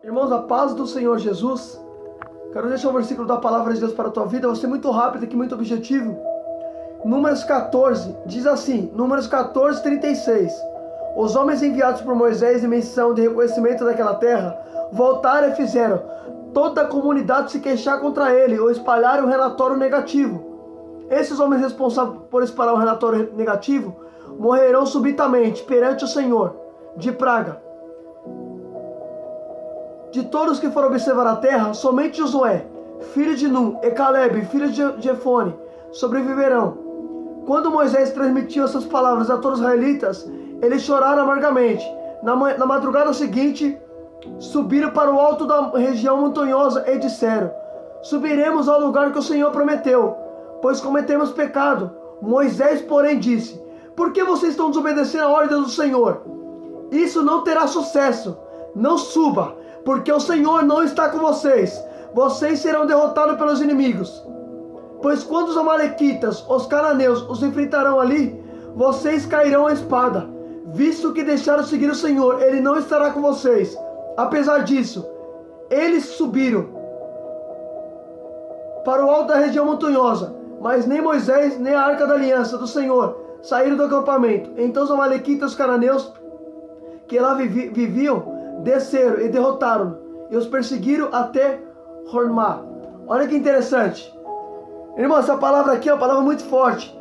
Irmãos, a paz do Senhor Jesus. Quero deixar um versículo da palavra de Deus para a tua vida. Vou ser muito rápido aqui, muito objetivo. Números 14, diz assim, Números 14, 36. Os homens enviados por Moisés em missão de reconhecimento daquela terra voltaram e fizeram toda a comunidade se queixar contra ele ou espalhar um relatório negativo. Esses homens responsáveis por espalhar um relatório negativo morrerão subitamente perante o Senhor de praga. De todos que foram observar a terra, somente Josué, filho de Nun, e Caleb, filho de Jefone, sobreviverão. Quando Moisés transmitiu essas palavras a todos os israelitas, eles choraram amargamente. Na madrugada seguinte, subiram para o alto da região montanhosa e disseram: subiremos ao lugar que o Senhor prometeu, pois cometemos pecado. Moisés, porém, disse: por que vocês estão desobedecendo a ordem do Senhor? Isso não terá sucesso. Não suba, porque o Senhor não está com vocês. Vocês serão derrotados pelos inimigos. Pois quando os amalequitas, os cananeus, os enfrentarão ali, vocês cairão à espada. Visto que deixaram seguir o Senhor, Ele não estará com vocês. Apesar disso, eles subiram para o alto da região montanhosa, mas nem Moisés, nem a arca da aliança do Senhor saíram do acampamento. Então os amalequitas, os cananeus, que lá viviam, desceram e derrotaram, e os perseguiram até Hormá. Olha que interessante. Irmão, essa palavra aqui é uma palavra muito forte.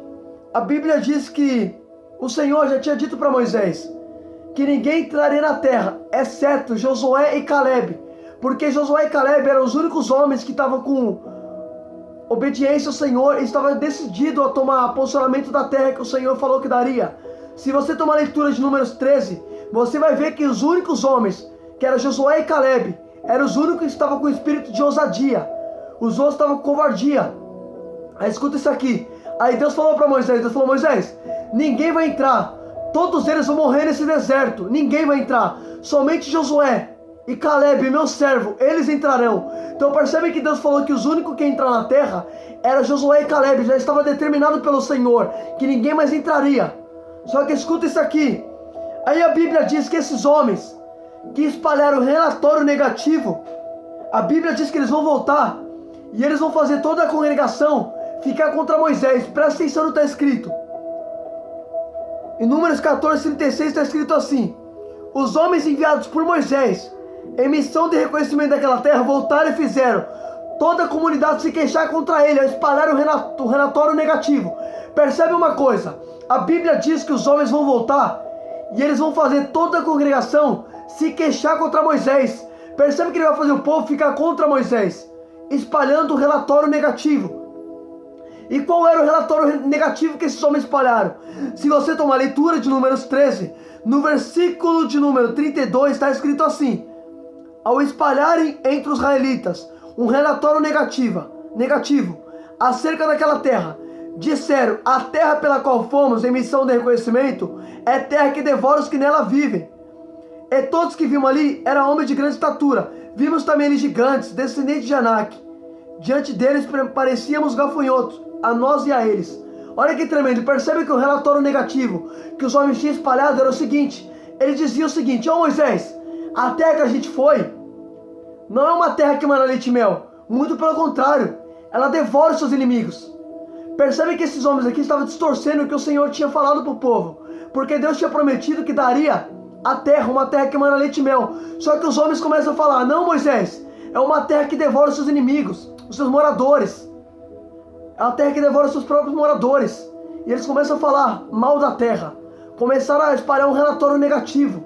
A Bíblia diz que o Senhor já tinha dito para Moisés que ninguém entraria na terra, exceto Josué e Caleb, porque Josué e Caleb eram os únicos homens que estavam com obediência ao Senhor e estavam decididos a tomar posicionamento da terra que o Senhor falou que daria. Se você tomar a leitura de Números 13, você vai ver que os únicos homens, que eram Josué e Caleb, eram os únicos que estavam com espírito de ousadia. Os outros estavam com covardia. Aí escuta isso aqui. Aí Deus falou para Moisés, Moisés, ninguém vai entrar. Todos eles vão morrer nesse deserto. Ninguém vai entrar. Somente Josué e Caleb, meu servo, eles entrarão. Então percebe que Deus falou que os únicos que entraram na terra eram Josué e Caleb. Já estava determinado pelo Senhor que ninguém mais entraria. Só que escuta isso aqui. Aí a Bíblia diz que esses homens que espalharam relatório negativo, a Bíblia diz que eles vão voltar e eles vão fazer toda a congregação ficar contra Moisés. Presta atenção no que está escrito. Em Números 14, 36 está escrito assim: os homens enviados por Moisés em missão de reconhecimento daquela terra voltaram e fizeram toda a comunidade se queixar contra ele, espalharam o relatório negativo. Percebe uma coisa, a Bíblia diz que os homens vão voltar e eles vão fazer toda a congregação se queixar contra Moisés. Percebe que ele vai fazer o povo ficar contra Moisés, espalhando o relatório negativo. E qual era o relatório negativo que esses homens espalharam? Se você tomar a leitura de Números 13, no versículo de número 32 está escrito assim: ao espalharem entre os israelitas um relatório negativo acerca daquela terra, disseram: a terra pela qual fomos em missão de reconhecimento é terra que devora os que nela vivem. E todos que vimos ali eram homens de grande estatura. Vimos também ali gigantes, descendentes de Anak. Diante deles parecíamos gafanhotos, a nós e a eles. Olha que tremendo. Percebe que o relatório negativo que os homens tinham espalhado era o seguinte. Eles diziam o seguinte: ó Moisés, a terra que a gente foi não é uma terra que emana leite e mel. Muito pelo contrário, ela devora os seus inimigos. Percebe que esses homens aqui estavam distorcendo o que o Senhor tinha falado para o povo, porque Deus tinha prometido que daria a terra, uma terra que emana leite e mel. Só que os homens começam a falar: não, Moisés, é uma terra que devora os seus inimigos, os seus moradores. É uma terra que devora os seus próprios moradores. E eles começam a falar mal da terra. Começaram a espalhar um relatório negativo,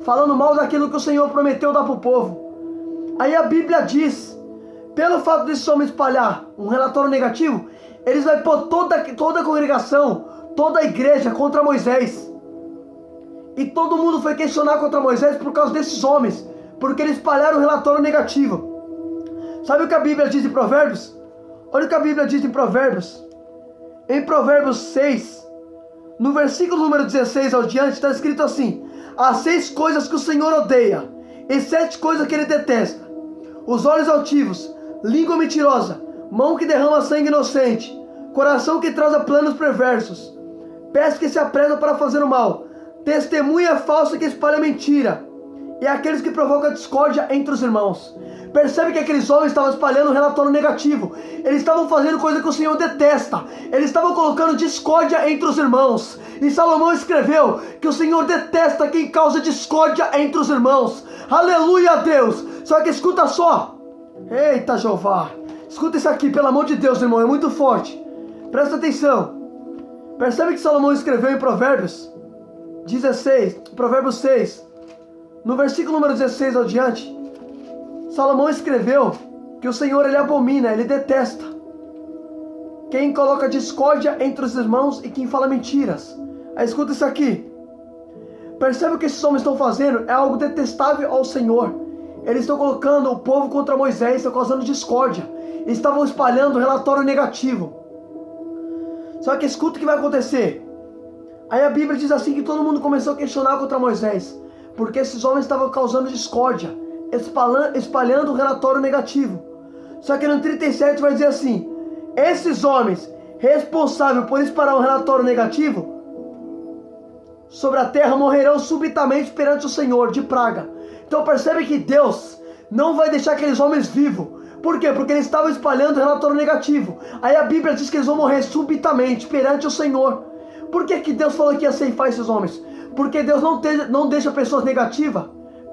falando mal daquilo que o Senhor prometeu dar para o povo. Aí a Bíblia diz, pelo fato desses homens espalhar um relatório negativo, eles vão pôr toda a congregação, toda a igreja contra Moisés. E todo mundo foi questionar contra Moisés por causa desses homens, porque eles espalharam um relatório negativo. Sabe o que a Bíblia diz em Provérbios? Olha o que a Bíblia diz em Provérbios. Em Provérbios 6, no versículo número 16 ao diante, está escrito assim: há 6 coisas que o Senhor odeia, e 7 coisas que Ele detesta: os olhos altivos, língua mentirosa, mão que derrama sangue inocente, coração que traça planos perversos, pés que se apressam para fazer o mal, testemunha falsa que espalha mentira, e aqueles que provocam a discórdia entre os irmãos. Percebe que aqueles homens estavam espalhando um relatório negativo. Eles estavam fazendo coisa que o Senhor detesta. Eles estavam colocando discórdia entre os irmãos. E Salomão escreveu que o Senhor detesta quem causa discórdia entre os irmãos. Aleluia a Deus. Só que escuta só. Eita Jeová. Escuta isso aqui, pelo amor de Deus, irmão. É muito forte. Presta atenção. Percebe que Salomão escreveu em Provérbios 16, Provérbios 6, no versículo número 16 ao diante. Salomão escreveu que o Senhor, ele abomina, ele detesta quem coloca discórdia entre os irmãos e quem fala mentiras. Aí escuta isso aqui. Percebe o que esses homens estão fazendo? É algo detestável ao Senhor. Eles estão colocando o povo contra Moisés, estão causando discórdia. Eles estavam espalhando um relatório negativo. Só que escuta o que vai acontecer. Aí a Bíblia diz assim que todo mundo começou a questionar contra Moisés, porque esses homens estavam causando discórdia, espalhando um relatório negativo. Só que no 37 vai dizer assim: esses homens responsáveis por espalhar um relatório negativo sobre a terra morrerão subitamente perante o Senhor de praga. Então percebe que Deus não vai deixar aqueles homens vivos. Por quê? Porque eles estavam espalhando relatório negativo. Aí a Bíblia diz que eles vão morrer subitamente perante o Senhor. Por que que Deus falou que ia ceifar esses homens? Porque Deus não deixa pessoas negativas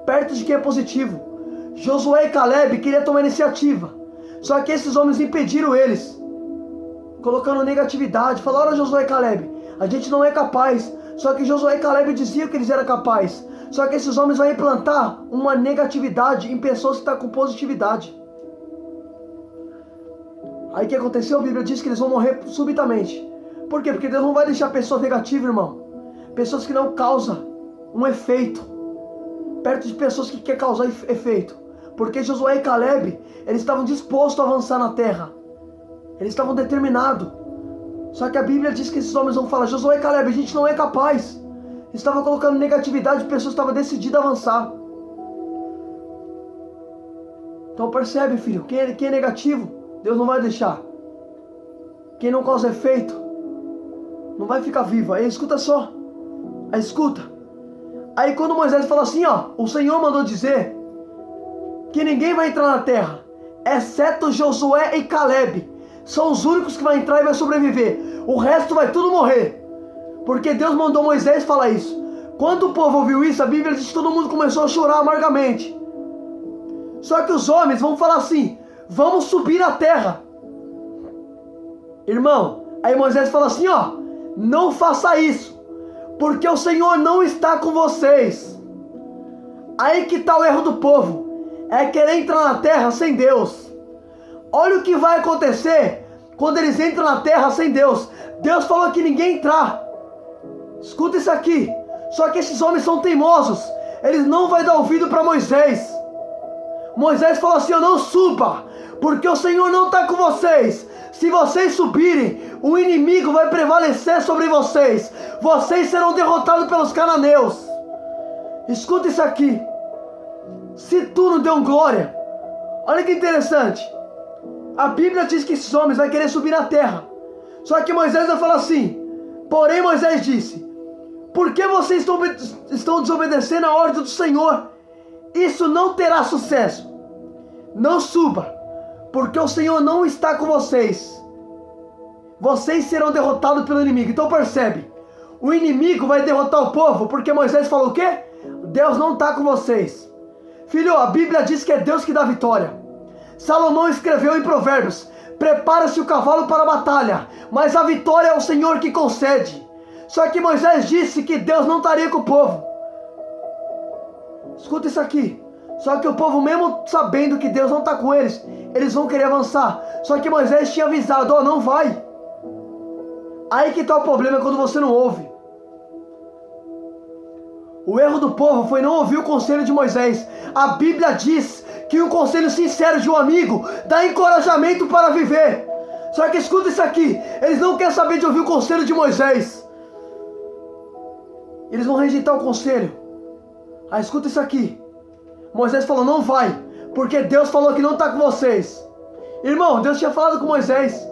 perto de quem é positivo. Josué e Caleb queriam tomar iniciativa. Só que esses homens impediram eles, colocando negatividade. Falaram: olha, Josué e Caleb, a gente não é capaz. Só que Josué e Caleb diziam que eles eram capazes. Só que esses homens vão implantar uma negatividade em pessoas que estão com positividade. Aí o que aconteceu? A Bíblia diz que eles vão morrer subitamente. Por quê? Porque Deus não vai deixar pessoas negativas, irmão. Pessoas que não causam um efeito perto de pessoas que querem causar efeito. Porque Josué e Caleb, eles estavam dispostos a avançar na terra. Eles estavam determinados. Só que a Bíblia diz que esses homens vão falar: Josué e Caleb, a gente não é capaz. Eles estavam colocando negatividade, pessoas estavam decididas a avançar. Então percebe, filho, quem é negativo, Deus não vai deixar. Quem não causa efeito não vai ficar vivo. Aí escuta só. Aí escuta. Aí quando Moisés fala assim, ó, o Senhor mandou dizer que ninguém vai entrar na terra, exceto Josué e Caleb. São os únicos que vão entrar e vai sobreviver. O resto vai tudo morrer. Porque Deus mandou Moisés falar isso. Quando o povo ouviu isso, a Bíblia diz que todo mundo começou a chorar amargamente. Só que os homens vão falar assim: vamos subir a terra. Irmão, aí Moisés fala assim, ó, não faça isso, porque o Senhor não está com vocês. Aí que tá o erro do povo, é querer entrar na terra sem Deus. Olha o que vai acontecer quando eles entram na terra sem Deus. Deus falou que ninguém entrar. Escuta isso aqui. Só que esses homens são teimosos. Eles não vão dar ouvido para Moisés. Moisés falou assim: eu não suba, porque o Senhor não está com vocês. Se vocês subirem, o inimigo vai prevalecer sobre vocês. Vocês serão derrotados pelos cananeus. Escuta isso aqui. Se tu não deu glória, olha que interessante. A Bíblia diz que esses homens vão querer subir na terra. Só que Moisés vai falar assim: porém Moisés disse: por que vocês estão desobedecendo a ordem do Senhor? Isso não terá sucesso. Não suba, porque o Senhor não está com vocês. Vocês serão derrotados pelo inimigo. Então percebe, o inimigo vai derrotar o povo, porque Moisés falou o quê? Deus não está com vocês. Filho, a Bíblia diz que é Deus que dá vitória. Salomão escreveu em Provérbios: prepara-se o cavalo para a batalha, mas a vitória é o Senhor que concede. Só que Moisés disse que Deus não estaria com o povo. Escuta isso aqui. Só que o povo, mesmo sabendo que Deus não está com eles, eles vão querer avançar. Só que Moisés tinha avisado: ó, não vai. Aí que está o problema, quando você não ouve. O erro do povo foi não ouvir o conselho de Moisés. A Bíblia diz que o conselho sincero de um amigo dá encorajamento para viver. Só que escuta isso aqui. Eles não querem saber de ouvir o conselho de Moisés. Eles vão rejeitar o conselho. Aí escuta isso aqui. Moisés falou: não vai, porque Deus falou que não está com vocês. Irmão, Deus tinha falado com Moisés.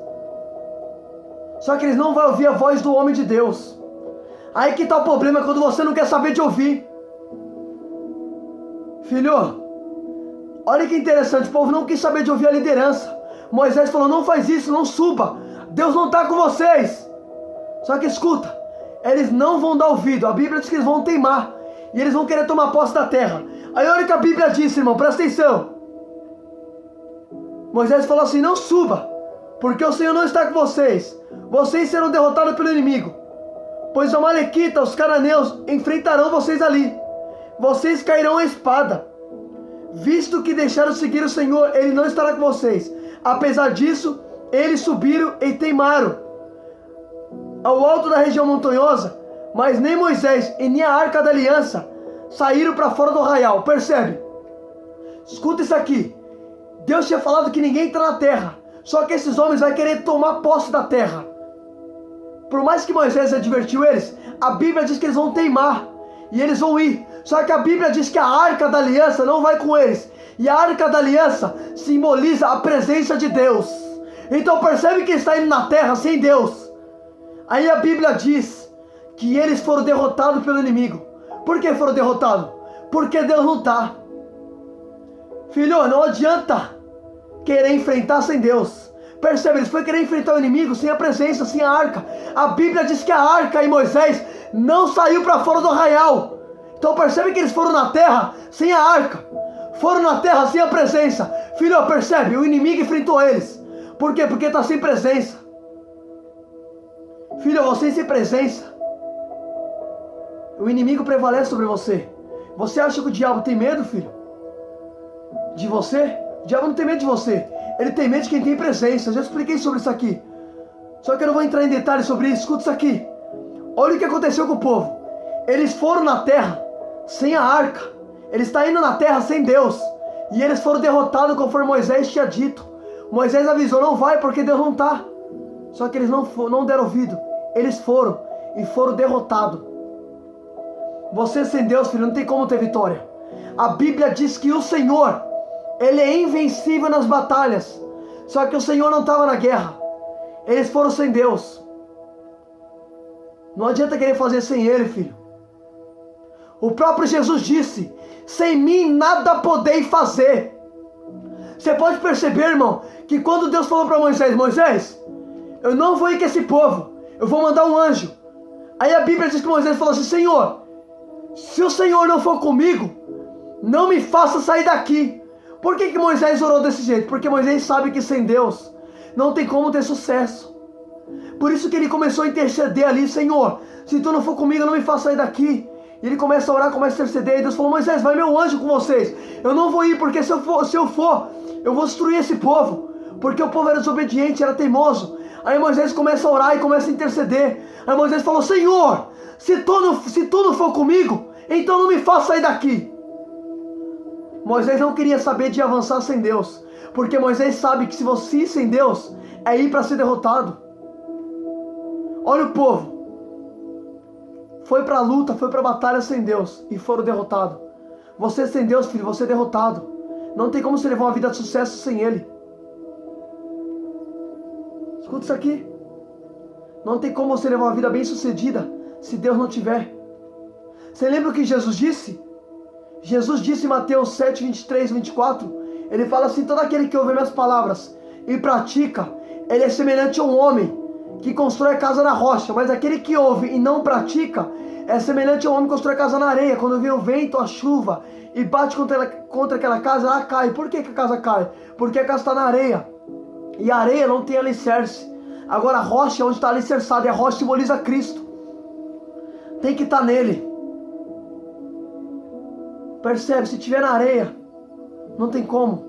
Só que eles não vão ouvir a voz do homem de Deus. Aí que está o problema, quando você não quer saber de ouvir. Filho, olha que interessante, o povo não quis saber de ouvir a liderança. Moisés falou, não faz isso, não suba, Deus não está com vocês. Só que escuta, eles não vão dar ouvido, a Bíblia diz que eles vão teimar, e eles vão querer tomar posse da terra. Aí olha o que a Bíblia diz, irmão, presta atenção. Moisés falou assim, não suba, porque o Senhor não está com vocês, vocês serão derrotados pelo inimigo, pois os amalequitas, os cananeus, enfrentarão vocês ali, vocês cairão à espada, visto que deixaram seguir o Senhor, Ele não estará com vocês. Apesar disso, eles subiram e teimaram ao alto da região montanhosa, mas nem Moisés e nem a Arca da Aliança saíram para fora do arraial. Percebe? Escuta isso aqui. Deus tinha falado que ninguém está na terra, só que esses homens vão querer tomar posse da terra. Por mais que Moisés advertiu eles, a Bíblia diz que eles vão teimar e eles vão ir. Só que a Bíblia diz que a Arca da Aliança não vai com eles. E a Arca da Aliança simboliza a presença de Deus. Então percebe que está indo na terra sem Deus. Aí a Bíblia diz que eles foram derrotados pelo inimigo. Por que foram derrotados? Porque Deus não está. Filho, não adianta querer enfrentar sem Deus. Percebe, eles foram querer enfrentar o inimigo sem a presença, sem a arca. A Bíblia diz que a arca e Moisés não saiu para fora do arraial. Então percebe que eles foram na terra sem a arca. Foram na terra sem a presença. Filho, percebe, o inimigo enfrentou eles. Por quê? Porque está sem presença. Filho, você sem presença, o inimigo prevalece sobre você. Você acha que o diabo tem medo, filho? De você? O diabo não tem medo de você. Ele tem medo de quem tem presença. Eu já expliquei sobre isso aqui. Só que eu não vou entrar em detalhes sobre isso. Escuta isso aqui. Olha o que aconteceu com o povo. Eles foram na terra sem a arca. Eles estão indo na terra sem Deus. E eles foram derrotados conforme Moisés tinha dito. Moisés avisou, não vai porque Deus não está. Só que eles não deram ouvido. Eles foram e foram derrotados. Você sem Deus, filho, não tem como ter vitória. A Bíblia diz que o Senhor, Ele é invencível nas batalhas. Só que o Senhor não estava na guerra. Eles foram sem Deus. Não adianta querer fazer sem Ele, filho. O próprio Jesus disse, sem mim nada podeis fazer. Você pode perceber, irmão, que quando Deus falou para Moisés, Moisés, eu não vou ir com esse povo, eu vou mandar um anjo. Aí a Bíblia diz que Moisés falou assim, Senhor, se o Senhor não for comigo, não me faça sair daqui. Por que Moisés orou desse jeito? Porque Moisés sabe que sem Deus não tem como ter sucesso. Por isso que ele começou a interceder ali, Senhor, se tu não for comigo, não me faça sair daqui. E ele começa a orar, começa a interceder, e Deus falou, Moisés, vai meu anjo com vocês. Eu não vou ir, porque se eu for, eu vou destruir esse povo. Porque o povo era desobediente, era teimoso. Aí Moisés começa a orar e começa a interceder. Aí Moisés falou, Senhor, se tu não for comigo, então não me faça sair daqui. Moisés não queria saber de avançar sem Deus, porque Moisés sabe que se você ir sem Deus, é ir para ser derrotado. Olha o povo, foi para a luta, foi para a batalha sem Deus, e foram derrotados. Você sem Deus, filho, você é derrotado. Não tem como você levar uma vida de sucesso sem Ele. Escuta isso aqui. Não tem como você levar uma vida bem sucedida se Deus não tiver. Você lembra o que Jesus disse? Jesus disse em Mateus 7, 23, 24, ele fala assim, todo aquele que ouve minhas palavras e pratica, ele é semelhante a um homem que constrói a casa na rocha, mas aquele que ouve e não pratica, é semelhante a um homem que constrói a casa na areia. Quando vem o vento, a chuva, e bate contra aquela casa, ela cai. Por que a casa cai? Porque a casa está na areia, e a areia não tem alicerce. Agora a rocha é onde está alicerçada, e a rocha simboliza Cristo. Tem que estar nele. Percebe, se estiver na areia, não tem como.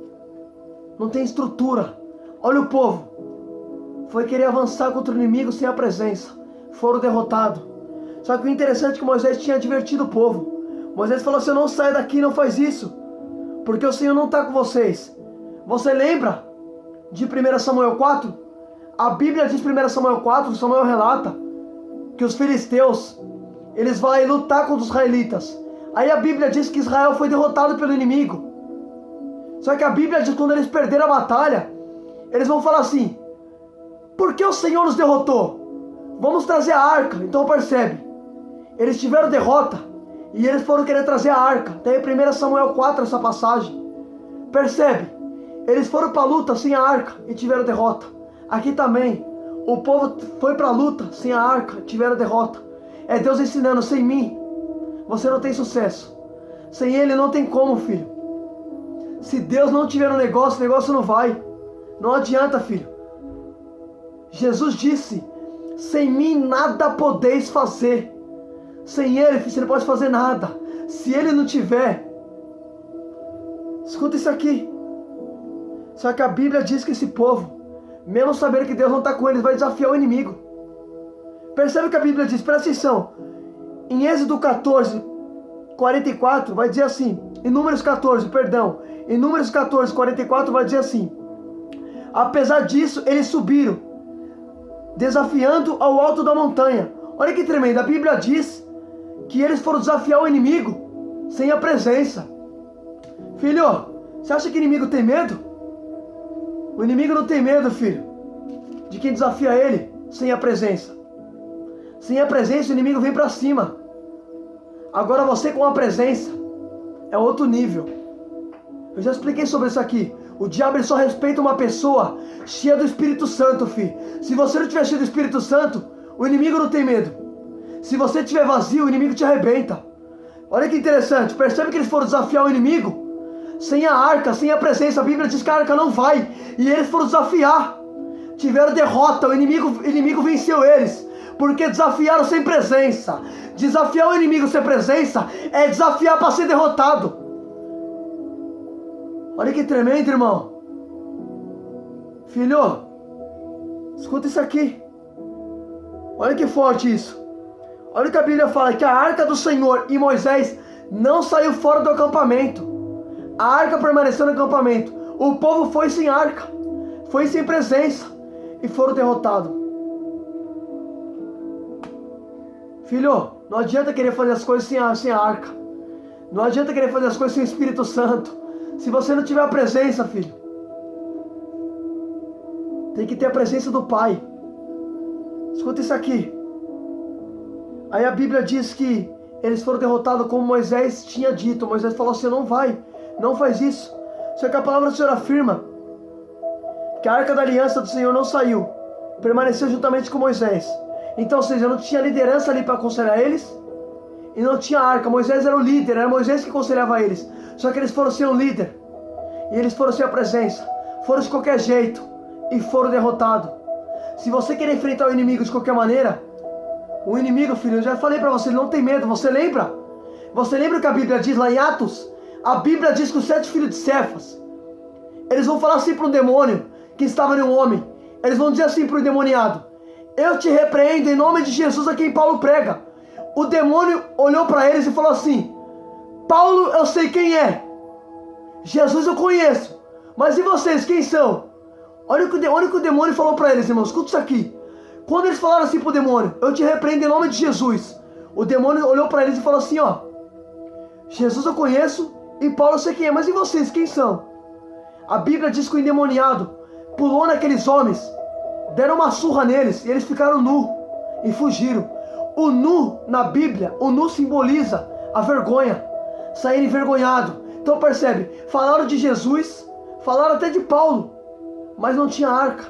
Não tem estrutura. Olha o povo. Foi querer avançar contra o inimigo sem a presença. Foram derrotados. Só que o interessante é que Moisés tinha advertido o povo. Moisés falou assim, não saia daqui, não faz isso. Porque o Senhor não está com vocês. Você lembra de 1 Samuel 4? A Bíblia diz 1 Samuel 4, Samuel relata que os filisteus, eles vão lutar contra os israelitas. Aí a Bíblia diz que Israel foi derrotado pelo inimigo. Só que a Bíblia diz que quando eles perderam a batalha, eles vão falar assim, por que o Senhor nos derrotou? Vamos trazer a arca. Então percebe, eles tiveram derrota E eles foram querer trazer a arca. Tem em 1 Samuel 4 essa passagem. Percebe? Eles foram para a luta sem a arca e tiveram derrota. Aqui também, o povo foi para a luta sem a arca, tiveram derrota. É Deus ensinando, sem mim, você não tem sucesso. Sem Ele não tem como, filho. Se Deus não tiver um negócio, o negócio não vai. Não adianta, filho. Jesus disse, sem mim nada podeis fazer. Sem Ele, filho, você não pode fazer nada. Se Ele não tiver, escuta isso aqui. Só que a Bíblia diz que esse povo, mesmo sabendo que Deus não está com eles, vai desafiar o inimigo. Percebe o que a Bíblia diz? Presta atenção. Em Êxodo 14, 44, vai dizer assim. Em Números 14, 44, vai dizer assim. Apesar disso, eles subiram, desafiando ao alto da montanha. Olha que tremendo. A Bíblia diz que eles foram desafiar o inimigo sem a presença. Filho, você acha que o inimigo tem medo? O inimigo não tem medo, filho, de quem desafia ele sem a presença. Sem a presença, o inimigo vem para cima. Agora você com a presença é outro nível. Eu já expliquei sobre isso aqui. O diabo ele só respeita uma pessoa cheia do Espírito Santo, filho. Se você não tiver cheio do Espírito Santo, o inimigo não tem medo. Se você estiver vazio, o inimigo te arrebenta. Olha que interessante. Percebe que eles foram desafiar o inimigo sem a arca, sem a presença. A Bíblia diz que a arca não vai. E eles foram desafiar. Tiveram derrota. O inimigo venceu eles. Porque desafiaram sem presença. Desafiar o inimigo sem presença é desafiar para ser derrotado. Olha que tremendo, irmão. Filho, escuta isso aqui. Olha que forte isso. Olha o que a Bíblia fala, que a arca do Senhor e Moisés não saiu fora do acampamento. A arca permaneceu no acampamento. O povo foi sem arca, foi sem presença e foram derrotados. Filho, não adianta querer fazer as coisas sem a arca. Não adianta querer fazer as coisas sem o Espírito Santo. Se você não tiver a presença, filho, tem que ter a presença do Pai. Escuta isso aqui. Aí a Bíblia diz que eles foram derrotados como Moisés tinha dito. Moisés falou assim, não vai, não faz isso. Só que a palavra do Senhor afirma que a arca da aliança do Senhor não saiu, permaneceu juntamente com Moisés. Então, ou seja, não tinha liderança ali para aconselhar eles, e não tinha arca. Moisés era o líder, era Moisés que aconselhava eles. Só que eles foram sem um líder, e eles foram sem a presença, foram de qualquer jeito, e foram derrotados. Se você quer enfrentar o inimigo de qualquer maneira, o inimigo, filho, eu já falei para você, ele não tem medo. Você lembra? Você lembra o que a Bíblia diz lá em Atos? A Bíblia diz que os 7 filhos de Cefas, eles vão falar assim para um demônio que estava em um homem. Eles vão dizer assim para o endemoniado, eu te repreendo em nome de Jesus a quem Paulo prega. O demônio olhou para eles e falou assim, Paulo eu sei quem é, Jesus eu conheço, mas e vocês, quem são? Olha o que o demônio falou para eles, irmãos, escuta isso aqui. Quando eles falaram assim para o demônio, eu te repreendo em nome de Jesus, o demônio olhou para eles e falou assim, ó, Jesus eu conheço e Paulo eu sei quem é, mas e vocês, quem são? A Bíblia diz que o endemoniado pulou naqueles homens, deram uma surra neles e eles ficaram nus e fugiram. O nu na Bíblia, o nu simboliza a vergonha, sair envergonhado. Então percebe, falaram de Jesus, falaram até de Paulo, mas não tinha arca.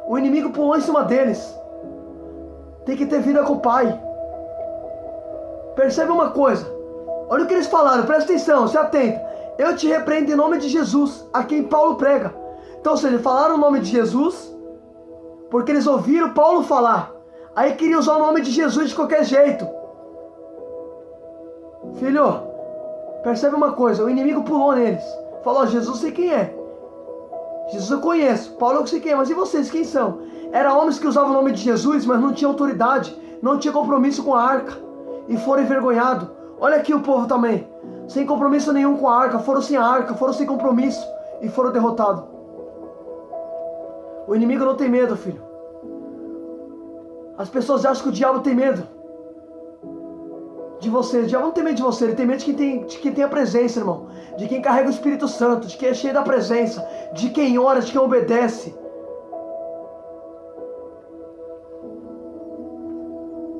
O inimigo pulou em cima deles. Tem que ter vida com o Pai. Percebe uma coisa, olha o que eles falaram, presta atenção, se atenta. Eu te repreendo em nome de Jesus, a quem Paulo prega. Então, ou seja, falaram o nome de Jesus, porque eles ouviram Paulo falar. Aí queriam usar o nome de Jesus de qualquer jeito. Filho, percebe uma coisa, o inimigo pulou neles. Falou, Jesus eu sei quem é. Jesus eu conheço, Paulo eu sei quem é, mas e vocês, quem são? Eram homens que usavam o nome de Jesus, mas não tinham autoridade, não tinha compromisso com a arca, e foram envergonhados. Olha aqui o povo também, sem compromisso nenhum com a arca, foram sem a arca, foram sem compromisso, e foram derrotados. O inimigo não tem medo, filho. As pessoas acham que o diabo tem medo de você. O diabo não tem medo de você, ele tem medo de quem tem a presença, irmão. De quem carrega o Espírito Santo, de quem é cheio da presença, de quem ora, de quem obedece.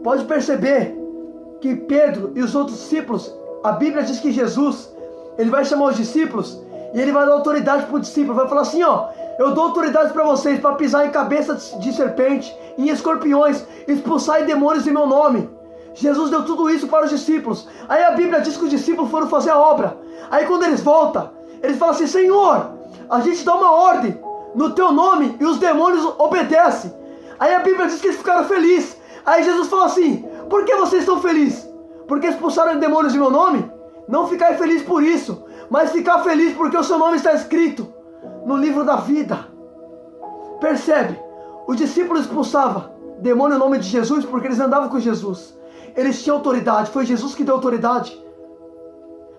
Pode perceber que Pedro e os outros discípulos, a Bíblia diz que Jesus, ele vai chamar os discípulos e ele vai dar autoridade para o discípulo, vai falar assim, ó, eu dou autoridade para vocês para pisar em cabeça de serpente, em escorpiões, expulsar demônios em meu nome. Jesus deu tudo isso para os discípulos. Aí a Bíblia diz que os discípulos foram fazer a obra. Aí quando eles voltam, eles falam assim, Senhor, a gente dá uma ordem no teu nome e os demônios obedecem. Aí a Bíblia diz que eles ficaram felizes. Aí Jesus falou assim, por que vocês estão felizes? Porque expulsaram demônios em meu nome? Não ficar feliz por isso, mas ficar feliz porque o seu nome está escrito no livro da vida. Percebe? Os discípulos expulsavam demônio em nome de Jesus porque eles andavam com Jesus. Eles tinham autoridade, foi Jesus que deu autoridade.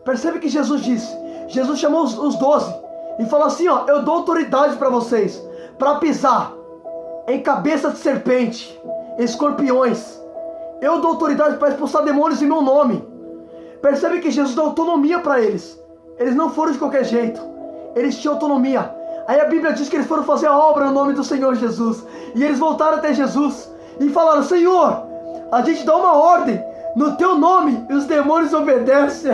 Percebe que Jesus disse, Jesus chamou os 12 e falou assim, ó, eu dou autoridade para vocês, para pisar em cabeça de serpente, escorpiões. Eu dou autoridade para expulsar demônios em meu nome. Percebe que Jesus deu autonomia para eles. Eles não foram de qualquer jeito. Eles tinham autonomia. Aí a Bíblia diz que eles foram fazer a obra no nome do Senhor Jesus. E eles voltaram até Jesus e falaram, Senhor, a gente dá uma ordem no teu nome e os demônios obedecem.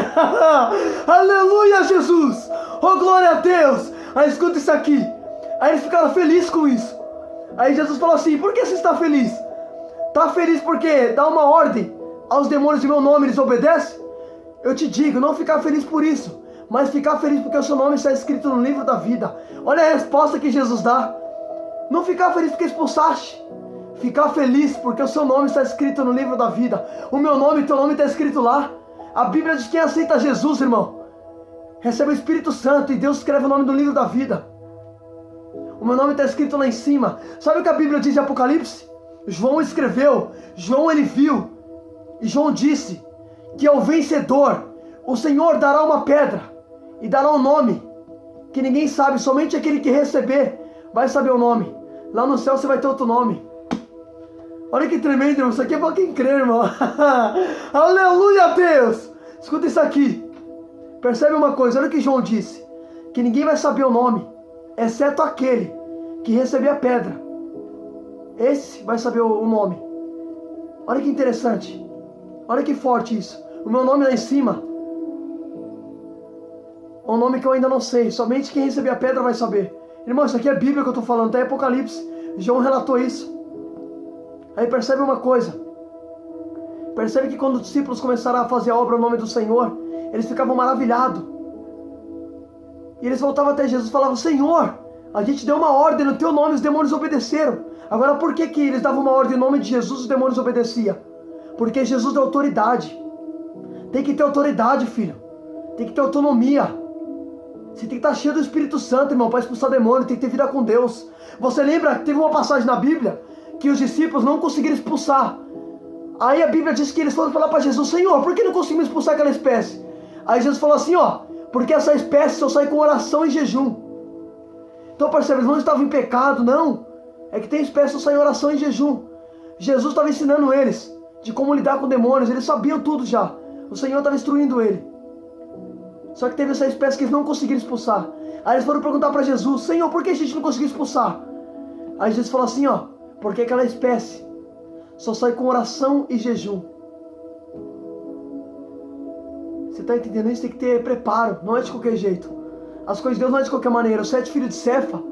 Aleluia, Jesus. Oh, glória a Deus. Aí escuta isso aqui. Aí eles ficaram felizes com isso. Aí Jesus falou assim, por que você está feliz? Está feliz porque dá uma ordem aos demônios em meu nome, eles obedecem? Eu te digo, não ficar feliz por isso, mas ficar feliz porque o seu nome está escrito no livro da vida. Olha a resposta que Jesus dá. Não ficar feliz porque expulsaste. Ficar feliz porque o seu nome está escrito no livro da vida. O meu nome e teu nome está escrito lá. A Bíblia diz que quem aceita Jesus, irmão, recebe o Espírito Santo e Deus escreve o nome do livro da vida. O meu nome está escrito lá em cima. Sabe o que a Bíblia diz em Apocalipse? João escreveu, João ele viu, e João disse que ao vencedor, o Senhor dará uma pedra e dará um nome que ninguém sabe, somente aquele que receber vai saber o nome. Lá no céu você vai ter outro nome. Olha que tremendo, irmão. Isso aqui é para quem crê, irmão. Aleluia a Deus. Escuta isso aqui. Percebe uma coisa, olha o que João disse, que ninguém vai saber o nome, exceto aquele que receber a pedra. Esse vai saber o nome. Olha que interessante. Olha que forte isso. O meu nome lá em cima é um nome que eu ainda não sei. Somente quem receber a pedra vai saber. Irmão, isso aqui é a Bíblia que eu estou falando. Tá em Apocalipse. João relatou isso. Aí percebe uma coisa. Percebe que quando os discípulos começaram a fazer a obra no nome do Senhor, eles ficavam maravilhados. E eles voltavam até Jesus e falavam, Senhor, a gente deu uma ordem no teu nome, os demônios obedeceram. Agora por que eles davam uma ordem no nome de Jesus e os demônios obedeciam? Porque Jesus deu autoridade. Tem que ter autoridade, filho. Tem que ter autonomia. Você tem que estar cheio do Espírito Santo, irmão, para expulsar demônio. Tem que ter vida com Deus. Você lembra que teve uma passagem na Bíblia que os discípulos não conseguiram expulsar. Aí a Bíblia diz que eles foram falar para Jesus, Senhor, por que não conseguimos expulsar aquela espécie? Aí Jesus falou assim, ó, porque essa espécie só sai com oração e jejum. Então percebe, eles não estavam em pecado, não. É que tem espécies que só saem em oração e jejum. Jesus estava ensinando eles de como lidar com demônios, eles sabiam tudo já. O Senhor estava instruindo ele. Só que teve essa espécie que eles não conseguiram expulsar. Aí eles foram perguntar para Jesus, Senhor, por que a gente não conseguiu expulsar? Aí Jesus falou assim, ó, porque aquela espécie só sai com oração e jejum. Você está entendendo isso? Tem que ter preparo, não é de qualquer jeito. As coisas de Deus não é de qualquer maneira. Os 7 filhos de Cefa,